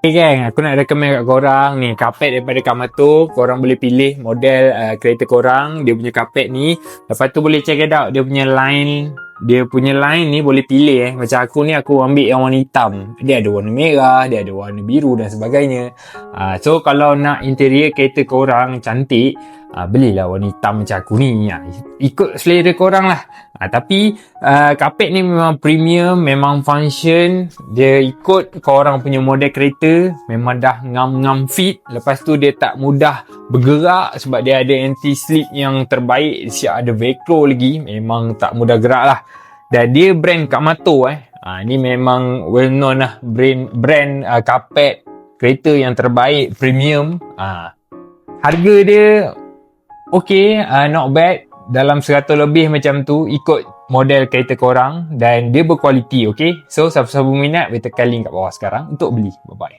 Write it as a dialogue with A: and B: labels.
A: Okay gang, aku nak recommend kat korang ni karpet daripada Kamato. Korang boleh pilih model kereta korang, dia punya karpet ni. Lepas tu boleh check it out dia punya line. Dia punya line ni boleh pilih macam aku ni, aku ambil yang warna hitam. Dia ada warna merah, dia ada warna biru dan sebagainya. So kalau nak interior kereta korang cantik, belilah warna hitam macam aku ni. Ikut selera korang lah. Tapi karpet ni memang premium, memang function. Dia ikut korang punya model kereta, memang dah ngam-ngam fit. Lepas tu dia tak mudah bergerak sebab dia ada anti-slip yang terbaik. Siap ada velcro lagi, memang tak mudah gerak lah. Dan dia brand Kamato ni memang well known lah, brand karpet kereta yang terbaik, premium. Harga dia okay, not bad, dalam 100 lebih macam tu ikut model kereta korang, dan dia berkualiti. Okay, so siapa-siapa minat boleh tekan link kat bawah sekarang untuk beli. Bye bye.